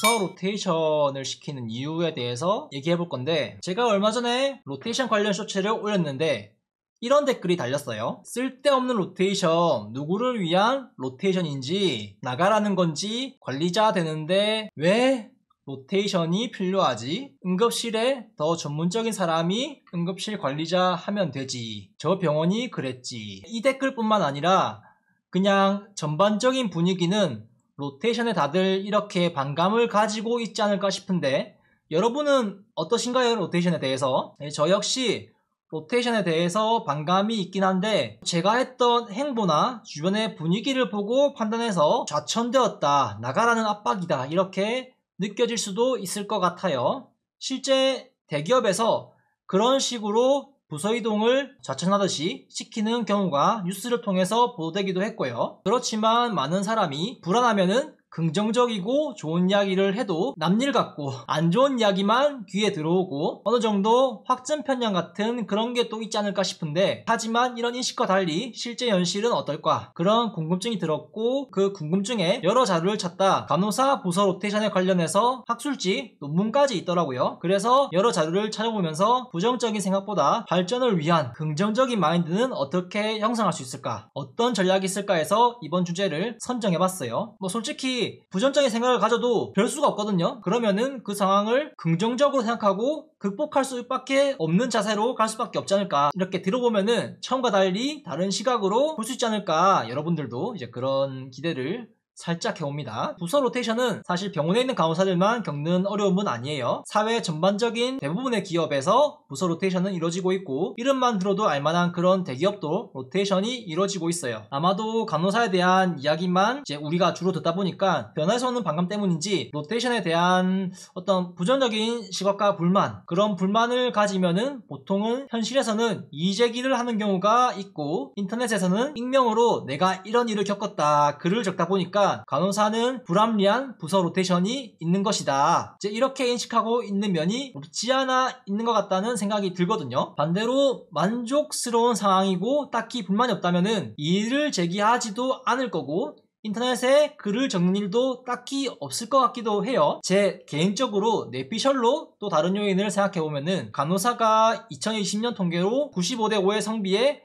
부서 로테이션을 시키는 이유에 대해서 얘기해 볼 건데, 제가 얼마 전에 로테이션 관련 쇼츠를 올렸는데 이런 댓글이 달렸어요. 쓸데없는 로테이션, 누구를 위한 로테이션인지, 나가라는 건지, 관리자 되는데 왜 로테이션이 필요하지? 응급실에 더 전문적인 사람이 응급실 관리자 하면 되지. 저 병원이 그랬지. 이 댓글뿐만 아니라 그냥 전반적인 분위기는 로테이션에 다들 이렇게 반감을 가지고 있지 않을까 싶은데, 여러분은 어떠신가요? 로테이션에 대해서? 저 역시 로테이션에 대해서 반감이 있긴 한데, 제가 했던 행보나 주변의 분위기를 보고 판단해서 좌천되었다, 나가라는 압박이다, 이렇게 느껴질 수도 있을 것 같아요. 실제 대기업에서 그런 식으로 부서 이동을 좌천하듯이 시키는 경우가 뉴스를 통해서 보도되기도 했고요. 그렇지만 많은 사람이 불안하면은 긍정적이고 좋은 이야기를 해도 남일 같고, 안 좋은 이야기만 귀에 들어오고 어느 정도 확증 편향 같은 그런 게 또 있지 않을까 싶은데, 하지만 이런 인식과 달리 실제 현실은 어떨까, 그런 궁금증이 들었고, 그 궁금증에 여러 자료를 찾다 간호사 부서 로테이션에 관련해서 학술지 논문까지 있더라고요. 그래서 여러 자료를 찾아보면서 부정적인 생각보다 발전을 위한 긍정적인 마인드는 어떻게 형성할 수 있을까, 어떤 전략이 있을까 해서 이번 주제를 선정해봤어요. 솔직히 부정적인 생각을 가져도 별 수가 없거든요. 그러면은 그 상황을 긍정적으로 생각하고 극복할 수밖에 없는 자세로 갈 수밖에 없지 않을까, 이렇게 들어보면은 처음과 달리 다른 시각으로 볼 수 있지 않을까, 여러분들도 이제 그런 기대를 살짝 해봅니다. 부서 로테이션은 사실 병원에 있는 간호사들만 겪는 어려움은 아니에요. 사회 전반적인 대부분의 기업에서 부서 로테이션은 이루어지고 있고, 이름만 들어도 알만한 그런 대기업도 로테이션이 이루어지고 있어요. 아마도 간호사에 대한 이야기만 이제 우리가 주로 듣다 보니까 변화에서 오는 반감 때문인지, 로테이션에 대한 어떤 부정적인 시각과 불만, 그런 불만을 가지면은 보통은 현실에서는 이의제기를 하는 경우가 있고, 인터넷에서는 익명으로 내가 이런 일을 겪었다 글을 적다 보니까 간호사는 불합리한 부서 로테이션이 있는 것이다, 이제 이렇게 인식하고 있는 면이 없지 않아 있는 것 같다는 생각이 들거든요. 반대로 만족스러운 상황이고 딱히 불만이 없다면은 이의를 제기하지도 않을 거고, 인터넷에 글을 적는 일도 딱히 없을 것 같기도 해요. 제 개인적으로 뇌피셜로 또 다른 요인을 생각해보면은, 간호사가 2020년 통계로 95대 5의 성비에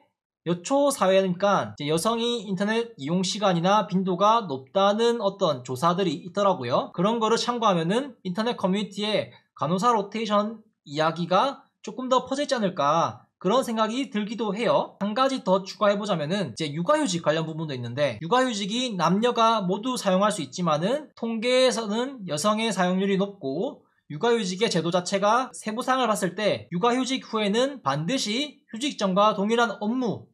여초 사회니까 여성이 인터넷 이용 시간이나 빈도가 높다는 어떤 조사들이 있더라고요. 그런 거를 참고하면은 인터넷 커뮤니티에 간호사 로테이션 이야기가 조금 더 퍼져 있지 않을까, 그런 생각이 들기도 해요. 한 가지 더 추가해보자면은 이제 육아휴직 관련 부분도 있는데, 육아휴직이 남녀가 모두 사용할 수 있지만은 통계에서는 여성의 사용률이 높고, 육아휴직의 제도 자체가 세부사항을 봤을 때 육아휴직 후에는 반드시 휴직 전과 동일한 업무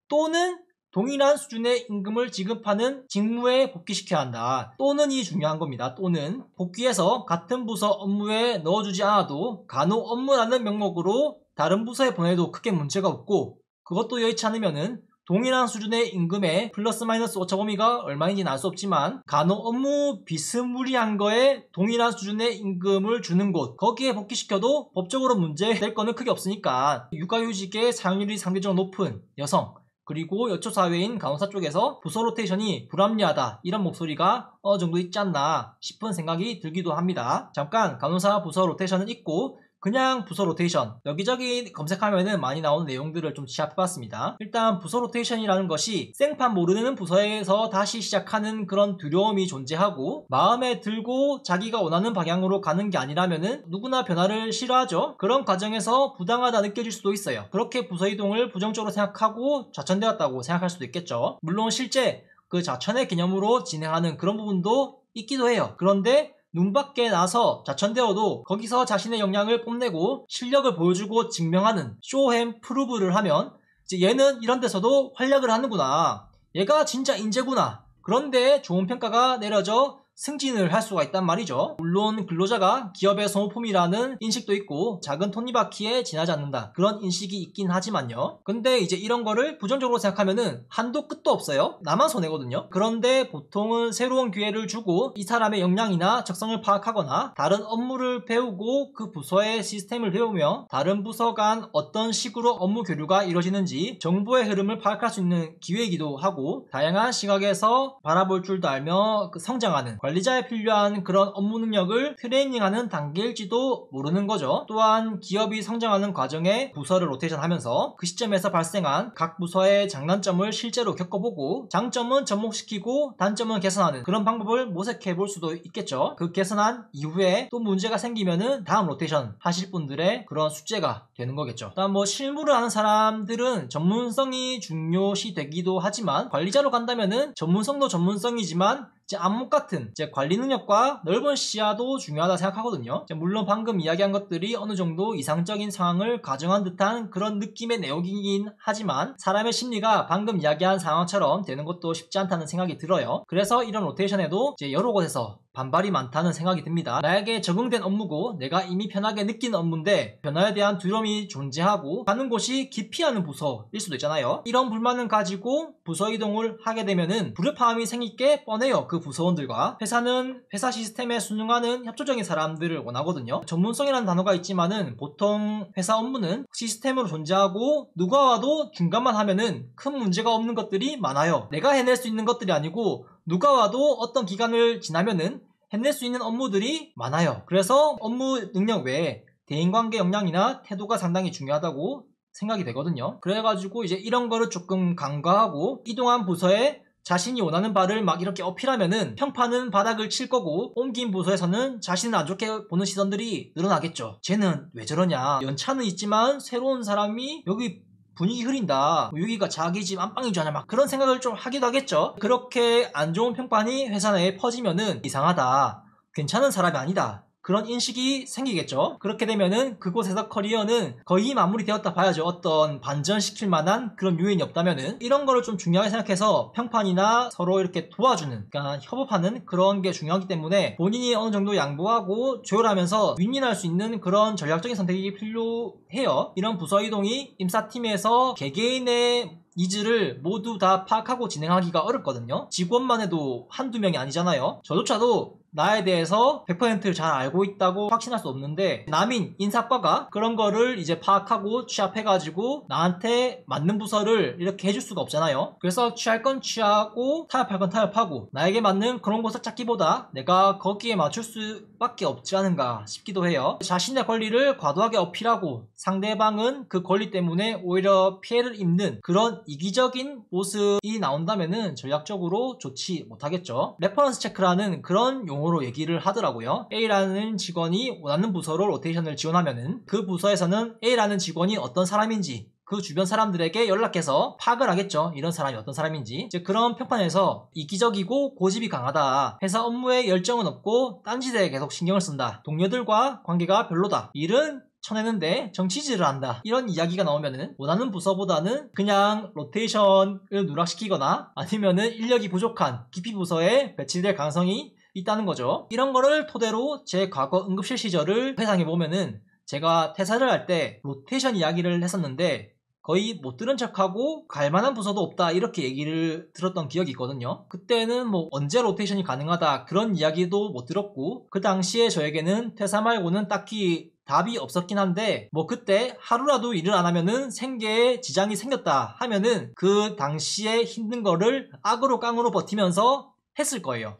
또는 동일한 수준의 임금을 지급하는 직무에 복귀시켜야 한다. 또는이 중요한 겁니다. 또는 복귀해서 같은 부서 업무에 넣어주지 않아도 간호 업무라는 명목으로 다른 부서에 보내도 크게 문제가 없고, 그것도 여의치 않으면은 동일한 수준의 임금에 플러스 마이너스 오차범위가 얼마인지는 알 수 없지만 간호 업무 비스무리한 거에 동일한 수준의 임금을 주는 곳, 거기에 복귀시켜도 법적으로 문제될 거는 크게 없으니까, 육아휴직의 사용률이 상대적으로 높은 여성, 그리고 여초사회인 간호사 쪽에서 부서 로테이션이 불합리하다, 이런 목소리가 어느 정도 있지 않나 싶은 생각이 들기도 합니다. 잠깐 간호사 부서 로테이션은 있고, 그냥 부서 로테이션 여기저기 검색하면은 많이 나오는 내용들을 좀 취합해봤습니다. 일단 부서 로테이션이라는 것이 생판 모르는 부서에서 다시 시작하는 그런 두려움이 존재하고, 마음에 들고 자기가 원하는 방향으로 가는 게 아니라면은 누구나 변화를 싫어하죠. 그런 과정에서 부당하다 느껴질 수도 있어요. 그렇게 부서 이동을 부정적으로 생각하고 좌천되었다고 생각할 수도 있겠죠. 물론 실제 그 좌천의 개념으로 진행하는 그런 부분도 있기도 해요. 그런데 눈 밖에 나서 좌천되어도 거기서 자신의 역량을 뽐내고 실력을 보여주고 증명하는 쇼앤 프루브를 하면, 이제 얘는 이런 데서도 활약을 하는구나, 얘가 진짜 인재구나, 그런데 좋은 평가가 내려져 승진을 할 수가 있단 말이죠. 물론 근로자가 기업의 소모품이라는 인식도 있고 작은 톱니바퀴에 지나지 않는다, 그런 인식이 있긴 하지만요. 근데 이제 이런 거를 부정적으로 생각하면은 한도 끝도 없어요. 나만 손해거든요. 그런데 보통은 새로운 기회를 주고 이 사람의 역량이나 적성을 파악하거나 다른 업무를 배우고 그 부서의 시스템을 배우며 다른 부서 간 어떤 식으로 업무 교류가 이루어지는지 정보의 흐름을 파악할 수 있는 기회이기도 하고, 다양한 시각에서 바라볼 줄도 알며 성장하는, 관리자에 필요한 그런 업무 능력을 트레이닝하는 단계일지도 모르는 거죠. 또한 기업이 성장하는 과정에 부서를 로테이션 하면서 그 시점에서 발생한 각 부서의 장단점을 실제로 겪어보고 장점은 접목시키고 단점은 개선하는 그런 방법을 모색해 볼 수도 있겠죠. 그 개선한 이후에 또 문제가 생기면은 다음 로테이션 하실 분들의 그런 숙제가 되는 거겠죠. 일단 뭐 실무를 하는 사람들은 전문성이 중요시 되기도 하지만 관리자로 간다면은 전문성도 전문성이지만 이제 안목 같은 이제 관리 능력과 넓은 시야도 중요하다 생각하거든요. 물론 방금 이야기한 것들이 어느 정도 이상적인 상황을 가정한 듯한 그런 느낌의 내용이긴 하지만 사람의 심리가 방금 이야기한 상황처럼 되는 것도 쉽지 않다는 생각이 들어요. 그래서 이런 로테이션에도 이제 여러 곳에서 반발이 많다는 생각이 듭니다. 나에게 적응된 업무고 내가 이미 편하게 느끼는 업무인데 변화에 대한 두려움이 존재하고 가는 곳이 기피하는 부서일 수도 있잖아요. 이런 불만을 가지고 부서 이동을 하게 되면은 불협화음이 생길 게 뻔해요. 그 부서원들과. 회사는 회사 시스템에 순응하는 협조적인 사람들을 원하거든요. 전문성이라는 단어가 있지만은 보통 회사 업무는 시스템으로 존재하고 누가 와도 중간만 하면은 큰 문제가 없는 것들이 많아요. 내가 해낼 수 있는 것들이 아니고 누가 와도 어떤 기간을 지나면은 해낼 수 있는 업무들이 많아요. 그래서 업무 능력 외에 대인관계 역량이나 태도가 상당히 중요하다고 생각이 되거든요. 그래가지고 이제 이런 거를 조금 간과하고 이동한 부서에 자신이 원하는 바를 막 이렇게 어필하면은 평판은 바닥을 칠 거고 옮긴 부서에서는 자신을 안 좋게 보는 시선들이 늘어나겠죠. 쟤는 왜 저러냐. 연차는 있지만 새로운 사람이 여기 분위기 흐린다. 여기가 자기 집 안방인 줄 아냐. 막 그런 생각을 좀 하기도 하겠죠. 그렇게 안 좋은 평판이 회사 내에 퍼지면은 이상하다. 괜찮은 사람이 아니다. 그런 인식이 생기겠죠. 그렇게 되면은 그곳에서 커리어는 거의 마무리되었다 봐야죠. 어떤 반전시킬 만한 그런 요인이 없다면은 이런 거를 좀 중요하게 생각해서 평판이나 서로 이렇게 도와주는, 그러니까 협업하는 그런 게 중요하기 때문에 본인이 어느 정도 양보하고 조율하면서 윈윈할 수 있는 그런 전략적인 선택이 필요해요. 이런 부서 이동이 임사팀에서 개개인의 니즈를 모두 다 파악하고 진행하기가 어렵거든요. 직원만 해도 한두 명이 아니잖아요. 저조차도 나에 대해서 100%잘 알고 있다고 확신할 수 없는데 남인 인사과가 그런 거를 이제 파악하고 취합해가지고 나한테 맞는 부서를 이렇게 해줄 수가 없잖아요. 그래서 취할 건 취하고 타협할 건 타협하고 나에게 맞는 그런 곳을 찾기보다 내가 거기에 맞출 수밖에 없지 않은가 싶기도 해요. 자신의 권리를 과도하게 어필하고 상대방은 그 권리 때문에 오히려 피해를 입는 그런 이기적인 모습이 나온다면은 전략적으로 좋지 못하겠죠. 레퍼런스 체크라는 그런 용어로 얘기를 하더라고요. A라는 직원이 원하는 부서로 로테이션을 지원하면은 그 부서에서는 A라는 직원이 어떤 사람인지 그 주변 사람들에게 연락해서 파악을 하겠죠. 이런 사람이 어떤 사람인지. 이제 그런 평판에서 이기적이고 고집이 강하다. 회사 업무에 열정은 없고 딴짓에 계속 신경을 쓴다. 동료들과 관계가 별로다. 일은 쳐내는데 정치질을 한다. 이런 이야기가 나오면은 원하는 부서보다는 그냥 로테이션을 누락시키거나 아니면은 인력이 부족한 기피 부서에 배치될 가능성이 있다는 거죠. 이런 거를 토대로 제 과거 응급실 시절을 회상해보면은 제가 퇴사를 할 때 로테이션 이야기를 했었는데 거의 못 들은 척하고 갈만한 부서도 없다 이렇게 얘기를 들었던 기억이 있거든요. 그때는 뭐 언제 로테이션이 가능하다 그런 이야기도 못 들었고 그 당시에 저에게는 퇴사 말고는 딱히 답이 없었긴 한데 뭐 그때 하루라도 일을 안 하면은 생계에 지장이 생겼다 하면은 그 당시에 힘든 거를 악으로 깡으로 버티면서 했을 거예요.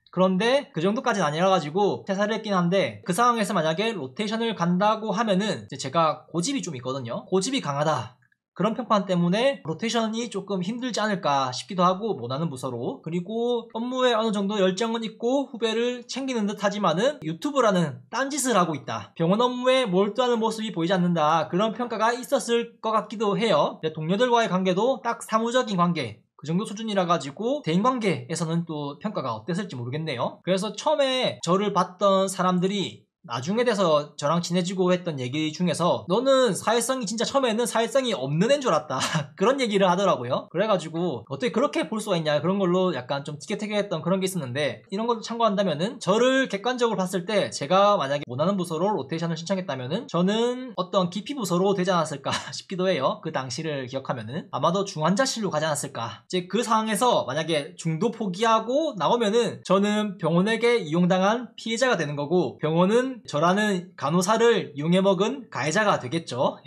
그런데 그 정도까지는 아니라가지고 퇴사를 했긴 한데 그 상황에서 만약에 로테이션을 간다고 하면은 이제 제가 고집이 좀 있거든요. 고집이 강하다. 그런 평판 때문에 로테이션이 조금 힘들지 않을까 싶기도 하고 못하는 부서로. 그리고 업무에 어느 정도 열정은 있고 후배를 챙기는 듯 하지만은 유튜브라는 딴짓을 하고 있다. 병원 업무에 몰두하는 모습이 보이지 않는다. 그런 평가가 있었을 것 같기도 해요. 동료들과의 관계도 딱 사무적인 관계 그 정도 수준이라 가지고 대인관계에서는 또 평가가 어땠을지 모르겠네요. 그래서 처음에 저를 봤던 사람들이 나중에 돼서 저랑 친해지고 했던 얘기 중에서 너는 사회성이 진짜 처음에는 사회성이 없는 애인 줄 알았다 그런 얘기를 하더라고요. 그래가지고 어떻게 그렇게 볼 수가 있냐 그런 걸로 약간 좀 티격태격했던 그런 게 있었는데 이런 것도 참고한다면은 저를 객관적으로 봤을 때 제가 만약에 원하는 부서로 로테이션을 신청했다면은 저는 어떤 기피 부서로 되지 않았을까 싶기도 해요. 그 당시를 기억하면은 아마도 중환자실로 가지 않았을까. 이제 그 상황에서 만약에 중도 포기하고 나오면은 저는 병원에게 이용당한 피해자가 되는 거고 병원은 저라는 간호사를 이용해 먹은 가해자가 되겠죠.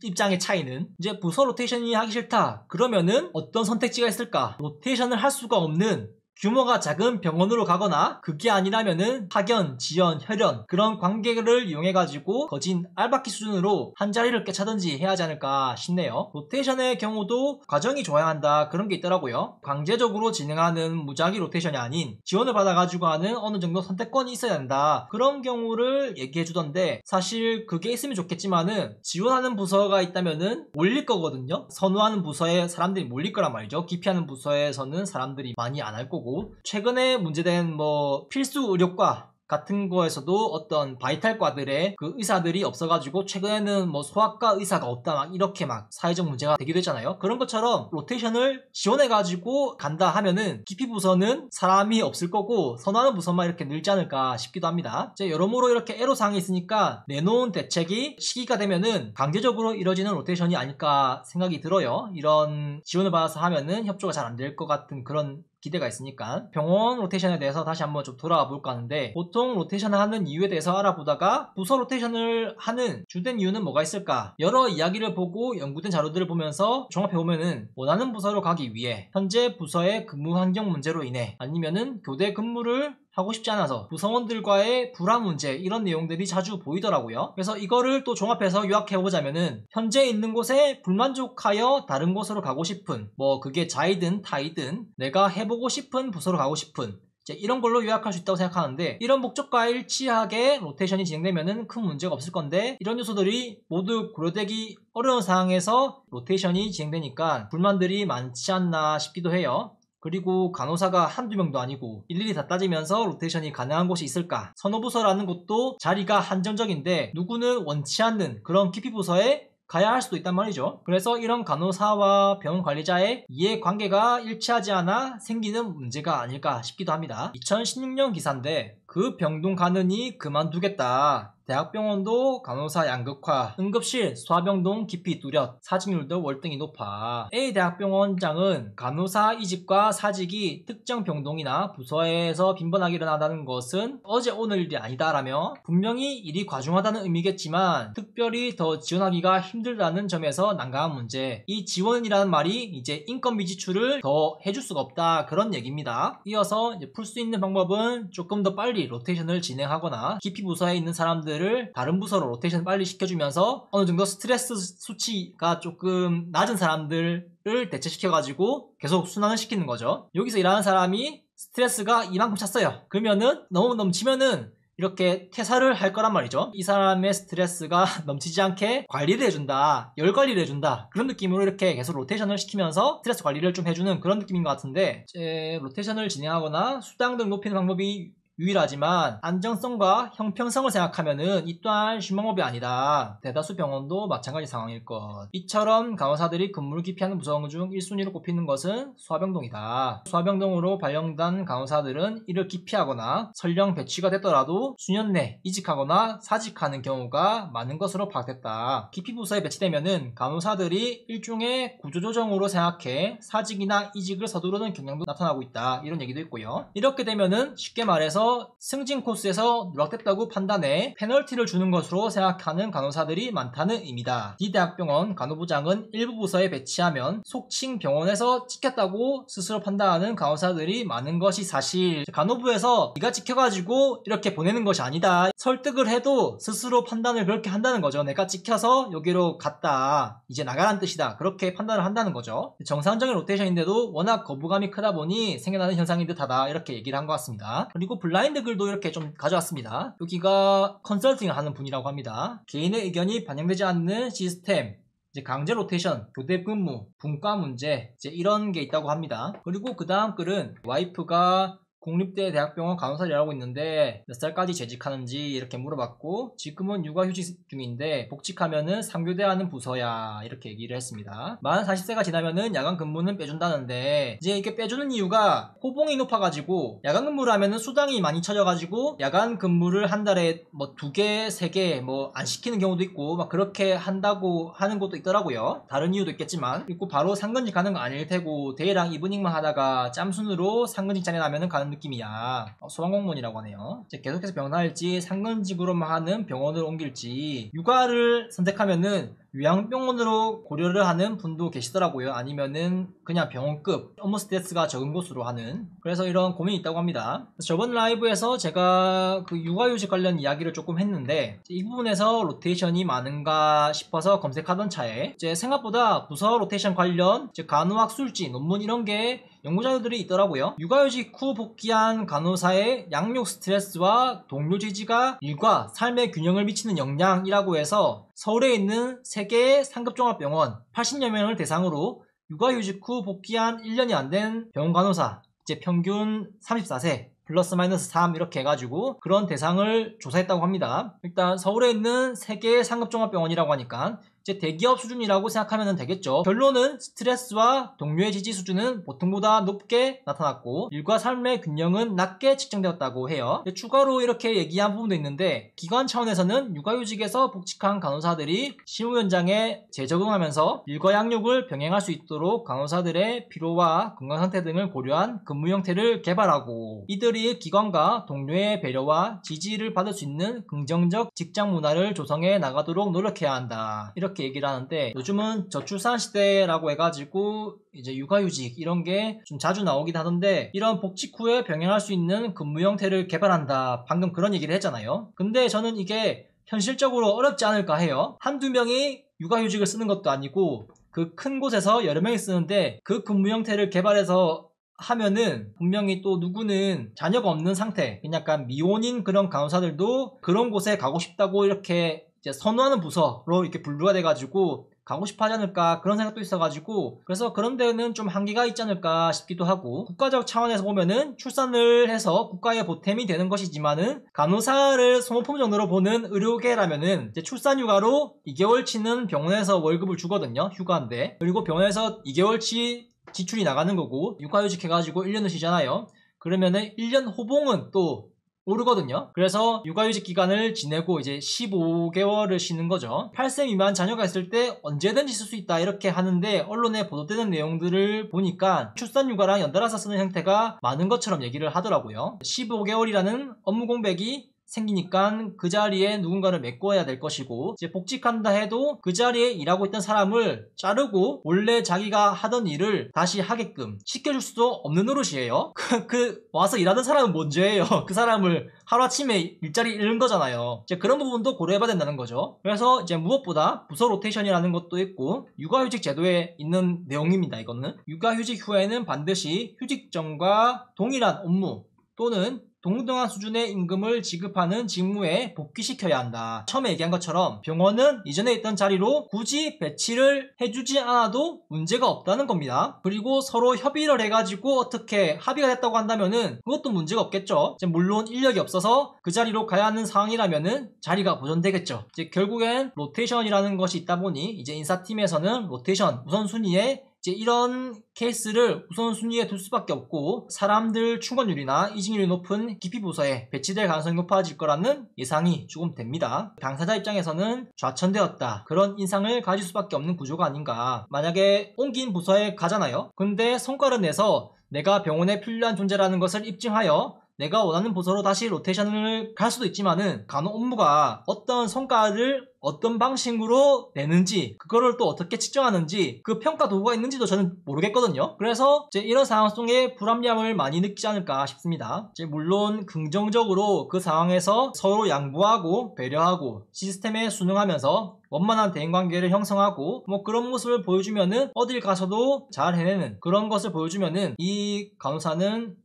입장의 차이는. 이제 부서 로테이션이 하기 싫다. 그러면은 어떤 선택지가 있을까? 로테이션을 할 수가 없는 규모가 작은 병원으로 가거나 그게 아니라면은 파견, 지연, 혈연 그런 관계를 이용해가지고 거진 알바키 수준으로 한 자리를 꿰차든지 해야 하지 않을까 싶네요. 로테이션의 경우도 과정이 좋아야 한다 그런 게 있더라고요. 강제적으로 진행하는 무작위 로테이션이 아닌 지원을 받아가지고 하는 어느 정도 선택권이 있어야 한다 그런 경우를 얘기해주던데 사실 그게 있으면 좋겠지만은 지원하는 부서가 있다면은 몰릴 거거든요. 선호하는 부서에 사람들이 몰릴 거란 말이죠. 기피하는 부서에서는 사람들이 많이 안 할 거고 최근에 문제된 뭐 필수 의료과 같은 거에서도 어떤 바이탈과들의 그 의사들이 없어가지고 최근에는 뭐 소아과 의사가 없다 막 이렇게 막 사회적 문제가 되기도 했잖아요. 그런 것처럼 로테이션을 지원해가지고 간다 하면은 기피 부서는 사람이 없을 거고 선호하는 부서만 이렇게 늘지 않을까 싶기도 합니다. 이제 여러모로 이렇게 애로사항이 있으니까 내놓은 대책이 시기가 되면은 강제적으로 이뤄지는 로테이션이 아닐까 생각이 들어요. 이런 지원을 받아서 하면은 협조가 잘 안 될 것 같은 그런 기대가 있으니까. 병원 로테이션에 대해서 다시 한번 좀 돌아와 볼까 하는데 보통 로테이션을 하는 이유에 대해서 알아보다가 부서 로테이션을 하는 주된 이유는 뭐가 있을까? 여러 이야기를 보고 연구된 자료들을 보면서 종합해보면은 원하는 부서로 가기 위해 현재 부서의 근무 환경 문제로 인해 아니면은 교대 근무를 하고 싶지 않아서 구성원들과의 불화 문제 이런 내용들이 자주 보이더라고요. 그래서 이거를 또 종합해서 요약해보자면은 현재 있는 곳에 불만족하여 다른 곳으로 가고 싶은 뭐 그게 자이든 타이든 내가 해보고 싶은 부서로 가고 싶은 이런 걸로 요약할 수 있다고 생각하는데 이런 목적과 일치하게 로테이션이 진행되면은 큰 문제가 없을 건데 이런 요소들이 모두 고려되기 어려운 상황에서 로테이션이 진행되니까 불만들이 많지 않나 싶기도 해요. 그리고 간호사가 한두 명도 아니고 일일이 다 따지면서 로테이션이 가능한 곳이 있을까? 선호부서라는 곳도 자리가 한정적인데 누구는 원치 않는 그런 기피부서에 가야 할 수도 있단 말이죠. 그래서 이런 간호사와 병원 관리자의 이해관계가 일치하지 않아 생기는 문제가 아닐까 싶기도 합니다. 2016년 기사인데 그 병동 가느니 그만두겠다. 대학병원도 간호사 양극화, 응급실, 소아병동 기피 뚜렷, 사직률도 월등히 높아. A 대학병원장은 간호사 이직과 사직이 특정 병동이나 부서에서 빈번하게 일어나다는 것은 어제 오늘 일이 아니다라며 분명히 일이 과중하다는 의미겠지만 특별히 더 지원하기가 힘들다는 점에서 난감한 문제. 이 지원이라는 말이 이제 인건비 지출을 더 해줄 수가 없다 그런 얘기입니다. 이어서 풀 수 있는 방법은 조금 더 빨리 로테이션을 진행하거나 기피 부서에 있는 사람들 다른 부서로 로테이션 빨리 시켜주면서 어느 정도 스트레스 수치가 조금 낮은 사람들을 대체시켜가지고 계속 순환을 시키는 거죠. 여기서 일하는 사람이 스트레스가 이만큼 찼어요. 그러면은 너무 넘치면은 이렇게 퇴사를 할 거란 말이죠. 이 사람의 스트레스가 넘치지 않게 관리를 해준다, 열 관리를 해준다 그런 느낌으로 이렇게 계속 로테이션을 시키면서 스트레스 관리를 좀 해주는 그런 느낌인 것 같은데 이제 로테이션을 진행하거나 수당 등을 높이는 방법이 유일하지만 안정성과 형평성을 생각하면은 이 또한 쉬운 방법이 아니다. 대다수 병원도 마찬가지 상황일 것. 이처럼 간호사들이 근무를 기피하는 부서 중 1순위로 꼽히는 것은 소아병동이다. 소아병동으로 발령된 간호사들은 이를 기피하거나 설령 배치가 됐더라도 수년 내 이직하거나 사직하는 경우가 많은 것으로 파악됐다. 기피 부서에 배치되면은 간호사들이 일종의 구조조정으로 생각해 사직이나 이직을 서두르는 경향도 나타나고 있다. 이런 얘기도 있고요. 이렇게 되면은 쉽게 말해서 승진 코스에서 누락됐다고 판단해 페널티를 주는 것으로 생각하는 간호사들이 많다는 의미다. D 대학병원 간호부장은 일부 부서에 배치하면 속칭 병원에서 찍혔다고 스스로 판단하는 간호사들이 많은 것이 사실. 간호부에서 네가 찍혀가지고 이렇게 보내는 것이 아니다. 설득을 해도 스스로 판단을 그렇게 한다는 거죠. 내가 찍혀서 여기로 갔다. 이제 나가라는 뜻이다. 그렇게 판단을 한다는 거죠. 정상적인 로테이션인데도 워낙 거부감이 크다 보니 생겨나는 현상인 듯하다. 이렇게 얘기를 한 것 같습니다. 그리고 블라인드 글도 이렇게 좀 가져왔습니다. 여기가 컨설팅을 하는 분이라고 합니다. 개인의 의견이 반영되지 않는 시스템, 이제 강제 로테이션, 교대 근무, 분과 문제 이런 게 있다고 합니다. 그리고 그 다음 글은 와이프가 국립대 대학병원 간호사를 일하고 있는데 몇 살까지 재직하는지 이렇게 물어봤고 지금은 육아휴직 중인데 복직하면은 3교대하는 부서야 이렇게 얘기를 했습니다. 만 40세가 지나면은 야간 근무는 빼준다는데 이제 이게 빼주는 이유가 호봉이 높아가지고 야간 근무를 하면은 수당이 많이 쳐져가지고 야간 근무를 한 달에 뭐 2개, 3개 뭐 안 시키는 경우도 있고 막 그렇게 한다고 하는 것도 있더라고요. 다른 이유도 있겠지만 그리고 바로 상근직 가는 거 아닐 테고 데이랑 이브닝만 하다가 짬순으로 상근직장에 나면은 가는 느낌이야. 소방공무원이라고 하네요. 이제 계속해서 병원할지 상근직으로만 하는 병원을 옮길지 육아를 선택하면은 요양병원으로 고려를 하는 분도 계시더라고요. 아니면은 그냥 병원급 업무 스트레스가 적은 곳으로 하는. 그래서 이런 고민이 있다고 합니다. 저번 라이브에서 제가 그 육아휴직 관련 이야기를 조금 했는데 이 부분에서 로테이션이 많은가 싶어서 검색하던 차에 이제 생각보다 부서 로테이션 관련 간호학술지 논문 이런 게 연구자료들이 있더라고요. 육아휴직 후 복귀한 간호사의 양육 스트레스와 동료 지지가 일과 삶의 균형을 미치는 영향이라고 해서 서울에 있는 3개의 상급종합병원 80여 명을 대상으로 육아휴직 후 복귀한 1년이 안 된 병원 간호사, 이제 평균 34세 플러스 마이너스 3 이렇게 해가지고 그런 대상을 조사했다고 합니다. 일단 서울에 있는 3개의 상급종합병원이라고 하니까 이제 대기업 수준이라고 생각하면 되겠죠. 결론은 스트레스와 동료의 지지 수준은 보통보다 높게 나타났고 일과 삶의 균형은 낮게 측정되었다고 해요. 추가로 이렇게 얘기한 부분도 있는데 기관 차원에서는 육아휴직에서 복직한 간호사들이 실무 현장에 재적응하면서 일과 양육을 병행할 수 있도록 간호사들의 피로와 건강 상태 등을 고려한 근무 형태를 개발하고 이들이 기관과 동료의 배려와 지지를 받을 수 있는 긍정적 직장 문화를 조성해 나가도록 노력해야 한다. 이렇게 얘기를 하는데 요즘은 저출산 시대라고 해가지고 이제 육아휴직 이런 게 좀 자주 나오긴 하던데 이런 복직 후에 병행할 수 있는 근무 형태를 개발한다. 방금 그런 얘기를 했잖아요. 근데 저는 이게 현실적으로 어렵지 않을까 해요. 한두 명이 육아휴직을 쓰는 것도 아니고 그 큰 곳에서 여러 명이 쓰는데 그 근무 형태를 개발해서 하면은 분명히 또 누구는 자녀가 없는 상태, 약간 미혼인 그런 간호사들도 그런 곳에 가고 싶다고 이렇게 이제 선호하는 부서로 이렇게 분류가 돼가지고 가고 싶어 하지 않을까 그런 생각도 있어가지고 그래서 그런 데는 좀 한계가 있지 않을까 싶기도 하고 국가적 차원에서 보면은 출산을 해서 국가의 보탬이 되는 것이지만은 간호사를 소모품 정도로 보는 의료계라면은 이제 출산휴가로 2개월치는 병원에서 월급을 주거든요. 휴가인데 그리고 병원에서 2개월치 지출이 나가는 거고 육아휴직 해가지고 1년을 쉬잖아요. 그러면은 1년 호봉은 또 오르거든요. 그래서 육아휴직 기간을 지내고 이제 15개월을 쉬는 거죠. 8세 미만 자녀가 있을 때 언제든지 쓸 수 있다 이렇게 하는데 언론에 보도되는 내용들을 보니까 출산휴가랑 연달아서 쓰는 형태가 많은 것처럼 얘기를 하더라고요. 15개월이라는 업무 공백이 생기니까 그 자리에 누군가를 메꿔야 될 것이고 이제 복직한다 해도 그 자리에 일하고 있던 사람을 자르고 원래 자기가 하던 일을 다시 하게끔 시켜줄 수도 없는 노릇이에요. 그 와서 일하던 사람은 뭔 죄예요. 그 사람을 하루아침에 일자리 잃는 거잖아요. 이제 그런 부분도 고려해봐야 된다는 거죠. 그래서 이제 무엇보다 부서 로테이션이라는 것도 있고 육아휴직 제도에 있는 내용입니다. 이거는 육아휴직 후에는 반드시 휴직 전과 동일한 업무 또는 동등한 수준의 임금을 지급하는 직무에 복귀시켜야 한다. 처음에 얘기한 것처럼 병원은 이전에 있던 자리로 굳이 배치를 해주지 않아도 문제가 없다는 겁니다. 그리고 서로 협의를 해가지고 어떻게 합의가 됐다고 한다면은 그것도 문제가 없겠죠. 이제 물론 인력이 없어서 그 자리로 가야 하는 상황이라면은 자리가 보존되겠죠. 이제 결국엔 로테이션이라는 것이 있다 보니 이제 인사팀에서는 로테이션 우선순위에 이제 이런 케이스를 우선순위에 둘 수밖에 없고 사람들 충원율이나 이직률이 높은 기피 부서에 배치될 가능성이 높아질 거라는 예상이 조금 됩니다. 당사자 입장에서는 좌천되었다 그런 인상을 가질 수밖에 없는 구조가 아닌가. 만약에 옮긴 부서에 가잖아요. 근데 성과를 내서 내가 병원에 필요한 존재라는 것을 입증하여 내가 원하는 부서로 다시 로테이션을 갈 수도 있지만은 간호 업무가 어떤 성과를 어떤 방식으로 내는지 그거를 또 어떻게 측정하는지 그 평가 도구가 있는지도 저는 모르겠거든요. 그래서 이제 이런 상황 속에 불합리함을 많이 느끼지 않을까 싶습니다. 이제 물론 긍정적으로 그 상황에서 서로 양보하고 배려하고 시스템에 순응하면서 원만한 대인관계를 형성하고 뭐 그런 모습을 보여주면은 어딜 가서도 잘 해내는 그런 것을 보여주면은 이 간호사는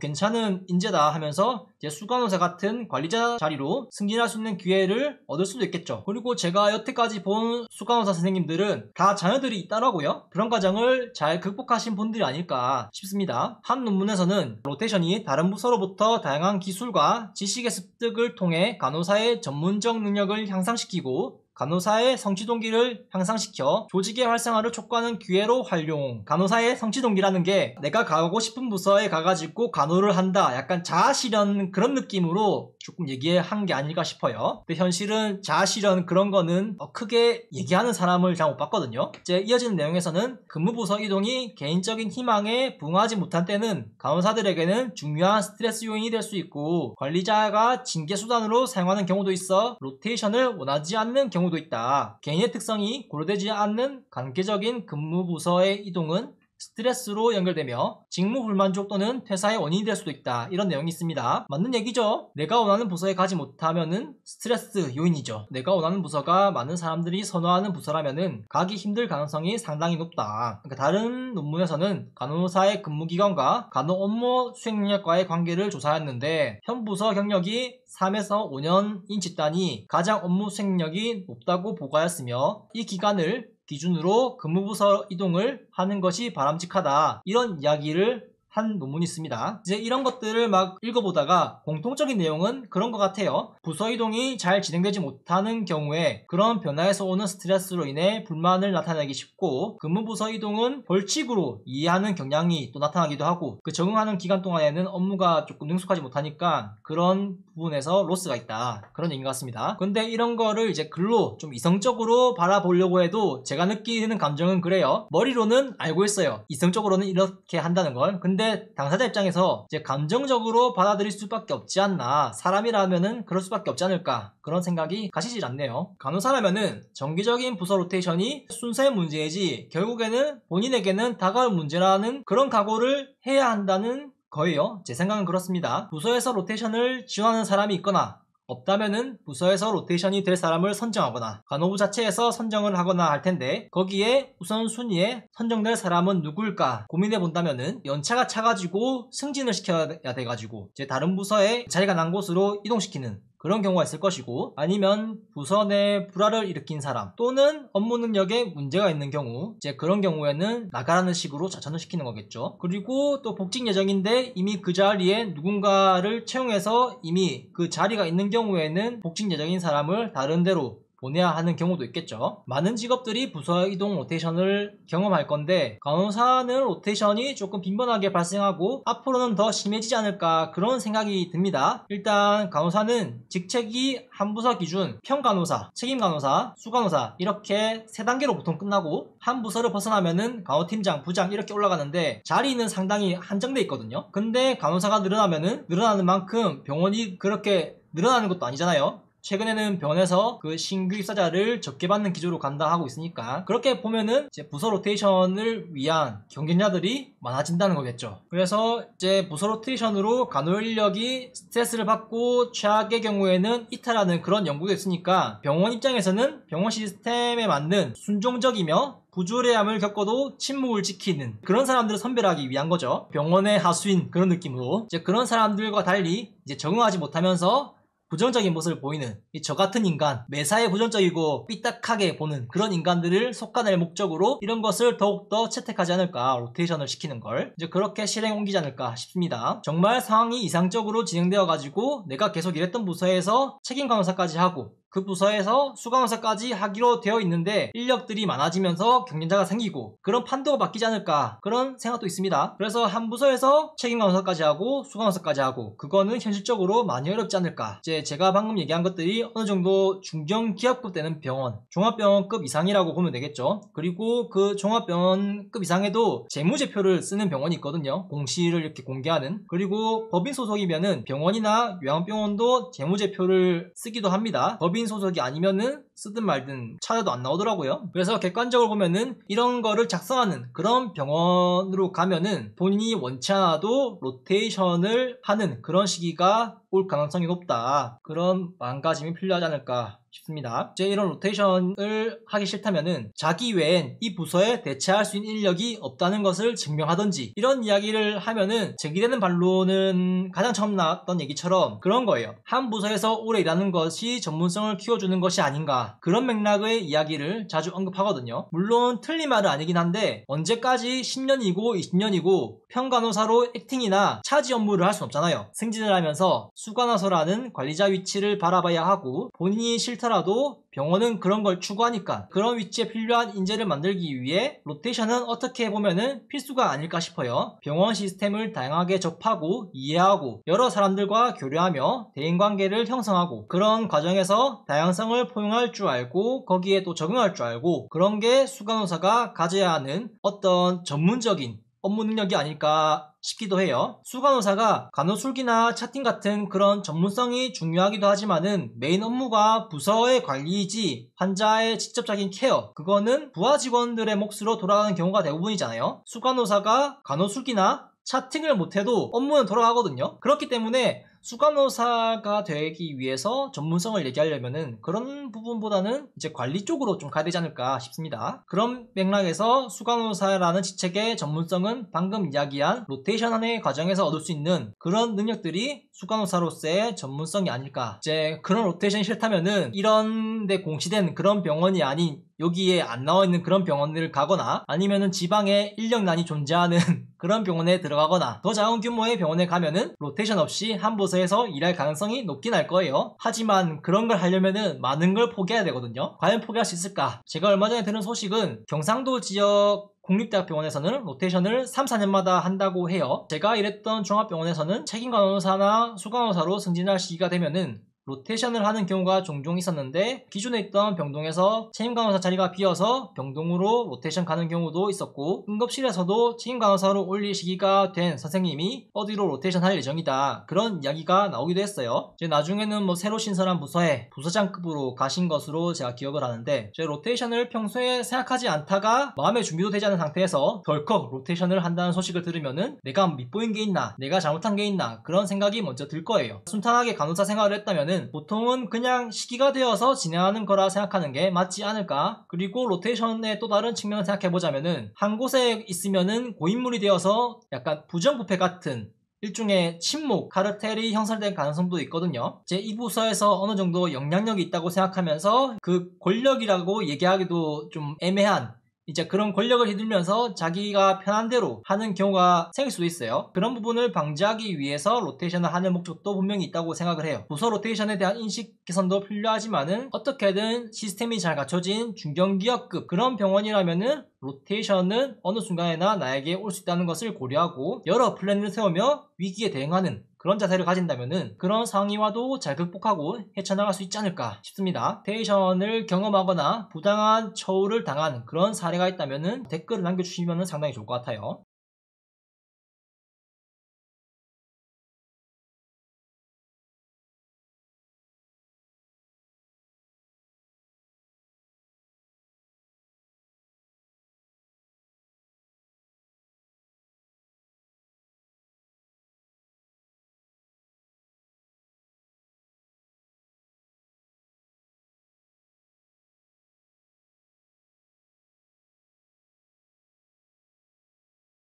괜찮은 인재다 하면서 이제 수간호사 같은 관리자 자리로 승진할 수 있는 기회를 얻을 수도 있겠죠. 그리고 제가 여태까지 본 수간호사 선생님들은 다 자녀들이 있더라고요. 그런 과정을 잘 극복하신 분들이 아닐까 싶습니다. 한 논문에서는 로테이션이 다른 부서로부터 다양한 기술과 지식의 습득을 통해 간호사의 전문적 능력을 향상시키고 간호사의 성취동기를 향상시켜 조직의 활성화를 촉구하는 기회로 활용. 간호사의 성취동기라는 게 내가 가고 싶은 부서에 가가지고 간호를 한다. 약간 자아실현 그런 느낌으로 조금 얘기한 게 아닐까 싶어요. 근데 현실은 자아실현 그런 거는 크게 얘기하는 사람을 잘 못 봤거든요. 이제 이어지는 내용에서는 근무부서 이동이 개인적인 희망에 부응하지 못한 때는 간호사들에게는 중요한 스트레스 요인이 될 수 있고 관리자가 징계수단으로 사용하는 경우도 있어 로테이션을 원하지 않는 경우 경우도 있다. 개인의 특성이 고려되지 않는 관계적인 근무 부서의 이동은 스트레스로 연결되며 직무 불만족 또는 퇴사의 원인이 될 수도 있다. 이런 내용이 있습니다. 맞는 얘기죠. 내가 원하는 부서에 가지 못하면은 스트레스 요인이죠. 내가 원하는 부서가 많은 사람들이 선호하는 부서라면은 가기 힘들 가능성이 상당히 높다. 그러니까 다른 논문에서는 간호사의 근무기간과 간호 업무 수행 능력과의 관계를 조사했는데 현 부서 경력이 3에서 5년인 집단이 가장 업무 수행 능력이 높다고 보고하였으며 이 기간을 기준으로 근무부서 이동을 하는 것이 바람직하다. 이런 이야기를 한 논문이 있습니다. 이제 이런 것들을 막 읽어보다가 공통적인 내용은 그런 것 같아요. 부서 이동이 잘 진행되지 못하는 경우에 그런 변화에서 오는 스트레스로 인해 불만을 나타내기 쉽고 근무부서 이동은 벌칙으로 이해하는 경향이 또 나타나기도 하고 그 적응하는 기간 동안에는 업무가 조금 능숙하지 못하니까 그런 부분에서 로스가 있다. 그런 얘기인 것 같습니다. 근데 이런 거를 이제 글로 좀 이성적으로 바라보려고 해도 제가 느끼는 감정은 그래요. 머리로는 알고 있어요. 이성적으로는 이렇게 한다는 걸. 근데 당사자 입장에서 이제 감정적으로 받아들일 수밖에 없지 않나. 사람이라면은 그럴 수밖에 없지 않을까. 그런 생각이 가시질 않네요. 간호사라면은 정기적인 부서 로테이션이 순서의 문제이지 결국에는 본인에게는 다가올 문제라는 그런 각오를 해야 한다는 거예요. 제 생각은 그렇습니다. 부서에서 로테이션을 지원하는 사람이 있거나 없다면은 부서에서 로테이션이 될 사람을 선정하거나 간호부 자체에서 선정을 하거나 할 텐데 거기에 우선순위에 선정될 사람은 누굴까 고민해 본다면은 연차가 차가지고 승진을 시켜야 돼가지고 이제 다른 부서에 자리가 난 곳으로 이동시키는 그런 경우가 있을 것이고 아니면 부서 내 불화를 일으킨 사람 또는 업무 능력에 문제가 있는 경우 이제 그런 경우에는 나가라는 식으로 자천을 시키는 거겠죠. 그리고 또 복직 예정인데 이미 그 자리에 누군가를 채용해서 이미 그 자리가 있는 경우에는 복직 예정인 사람을 다른 데로 보내야 하는 경우도 있겠죠. 많은 직업들이 부서 이동 로테이션을 경험할 건데 간호사는 로테이션이 조금 빈번하게 발생하고 앞으로는 더 심해지지 않을까 그런 생각이 듭니다. 일단 간호사는 직책이 한 부서 기준 평간호사, 책임간호사, 수간호사 이렇게 3단계로 보통 끝나고 한 부서를 벗어나면은 간호팀장, 부장 이렇게 올라가는데 자리는 상당히 한정돼 있거든요. 근데 간호사가 늘어나면은 늘어나는 만큼 병원이 그렇게 늘어나는 것도 아니잖아요. 최근에는 병원에서 그 신규 입사자를 적게 받는 기조로 간다 하고 있으니까 그렇게 보면은 이제 부서 로테이션을 위한 경쟁자들이 많아진다는 거겠죠. 그래서 이제 부서 로테이션으로 간호 인력이 스트레스를 받고 최악의 경우에는 이탈하는 그런 연구도 있으니까 병원 입장에서는 병원 시스템에 맞는 순종적이며 부조리함을 겪어도 침묵을 지키는 그런 사람들을 선별하기 위한 거죠. 병원의 하수인 그런 느낌으로 이제 그런 사람들과 달리 이제 적응하지 못하면서 부정적인 모습을 보이는 저 같은 인간, 매사에 부정적이고 삐딱하게 보는 그런 인간들을 속아낼 목적으로 이런 것을 더욱더 채택하지 않을까, 로테이션을 시키는 걸 이제 그렇게 실행 옮기지 않을까 싶습니다. 정말 상황이 이상적으로 진행되어 가지고 내가 계속 일했던 부서에서 책임 간호사까지 하고 그 부서에서 수간호사까지 하기로 되어 있는데 인력들이 많아지면서 경쟁자가 생기고 그런 판도가 바뀌지 않을까 그런 생각도 있습니다. 그래서 한 부서에서 책임간호사까지 하고 수간호사까지 하고 그거는 현실적으로 많이 어렵지 않을까. 이제 제가 방금 얘기한 것들이 어느 정도 중견기업급 되는 병원, 종합병원급 이상이라고 보면 되겠죠. 그리고 그 종합병원급 이상에도 재무제표를 쓰는 병원이 있거든요. 공시를 이렇게 공개하는. 그리고 법인 소속이면은 병원이나 요양병원도 재무제표를 쓰기도 합니다. 법인 소속이 아니면은 쓰든 말든 찾아도 안 나오더라고요. 그래서 객관적으로 보면은 이런 거를 작성하는 그런 병원으로 가면은 본인이 원치 않아도 로테이션을 하는 그런 시기가 올 가능성이 높다. 그런 마음가짐이 필요하지 않을까 싶습니다. 이제 이런 로테이션을 하기 싫다면은 자기 외엔 이 부서에 대체할 수 있는 인력이 없다는 것을 증명하든지 이런 이야기를 하면은 제기되는 반론은 가장 처음 나왔던 얘기처럼 그런 거예요. 한 부서에서 오래 일하는 것이 전문성을 키워주는 것이 아닌가 그런 맥락의 이야기를 자주 언급하거든요. 물론 틀린 말은 아니긴 한데 언제까지 10년이고 20년이고 평간호사로 액팅이나 차지 업무를 할 순 없잖아요. 승진을 하면서 수간호사라는 관리자 위치를 바라봐야 하고 본인이 싫더라도 병원은 그런 걸 추구하니까 그런 위치에 필요한 인재를 만들기 위해 로테이션은 어떻게 보면은 필수가 아닐까 싶어요. 병원 시스템을 다양하게 접하고 이해하고 여러 사람들과 교류하며 대인관계를 형성하고 그런 과정에서 다양성을 포용할 줄 알고 거기에 또 적응할 줄 알고 그런 게 수간호사가 가져야 하는 어떤 전문적인 업무 능력이 아닐까 싶기도 해요. 수간호사가 간호술기나 차팅 같은 그런 전문성이 중요하기도 하지만은 메인 업무가 부서의 관리이지 환자의 직접적인 케어, 그거는 부하 직원들의 몫으로 돌아가는 경우가 대부분이잖아요. 수간호사가 간호술기나 차팅을 못해도 업무는 돌아가거든요. 그렇기 때문에 수간호사가 되기 위해서 전문성을 얘기하려면은 그런 부분보다는 이제 관리 쪽으로 좀 가야 되지 않을까 싶습니다. 그런 맥락에서 수간호사라는 직책의 전문성은 방금 이야기한 로테이션 하나의 과정에서 얻을 수 있는 그런 능력들이 수간호사로서의 전문성이 아닐까. 이제 그런 로테이션이 싫다면은 이런 데 공시된 그런 병원이 아닌 여기에 안 나와 있는 그런 병원을 가거나 아니면은 지방에 인력난이 존재하는 그런 병원에 들어가거나 더 작은 규모의 병원에 가면은 로테이션 없이 한 부서에서 일할 가능성이 높긴 할 거예요. 하지만 그런 걸 하려면은 많은 걸 포기해야 되거든요. 과연 포기할 수 있을까? 제가 얼마 전에 들은 소식은 경상도 지역 국립대학병원에서는 로테이션을 3, 4년마다 한다고 해요. 제가 일했던 종합병원에서는 책임간호사나 수간호사로 승진할 시기가 되면은 로테이션을 하는 경우가 종종 있었는데 기존에 있던 병동에서 책임간호사 자리가 비어서 병동으로 로테이션 가는 경우도 있었고 응급실에서도 책임간호사로 올릴 시기가 된 선생님이 어디로 로테이션 할 예정이다, 그런 이야기가 나오기도 했어요. 이제 나중에는 뭐 새로 신설한 부서에 부서장급으로 가신 것으로 제가 기억을 하는데, 제 로테이션을 평소에 생각하지 않다가 마음의 준비도 되지 않은 상태에서 덜컥 로테이션을 한다는 소식을 들으면은 내가 밑보인 게 있나, 내가 잘못한 게 있나, 그런 생각이 먼저 들 거예요. 순탄하게 간호사 생활을 했다면은 보통은 그냥 시기가 되어서 진행하는 거라 생각하는 게 맞지 않을까. 그리고 로테이션의 또 다른 측면을 생각해보자면은 한 곳에 있으면은 고인물이 되어서 약간 부정부패 같은 일종의 침묵, 카르텔이 형성될 가능성도 있거든요. 제 이 부서에서 어느 정도 영향력이 있다고 생각하면서 그 권력이라고 얘기하기도 좀 애매한 이제 그런 권력을 휘둘면서 자기가 편한 대로 하는 경우가 생길 수도 있어요. 그런 부분을 방지하기 위해서 로테이션을 하는 목적도 분명히 있다고 생각을 해요. 부서 로테이션에 대한 인식 개선도 필요하지만은 어떻게든 시스템이 잘 갖춰진 중견기업급 그런 병원이라면은 로테이션은 어느 순간에나 나에게 올 수 있다는 것을 고려하고 여러 플랜을 세우며 위기에 대응하는 그런 자세를 가진다면은 그런 상황이와도 잘 극복하고 헤쳐나갈 수 있지 않을까 싶습니다. 로테이션을 경험하거나 부당한 처우를 당한 그런 사례가 있다면은 댓글을 남겨주시면 상당히 좋을 것 같아요.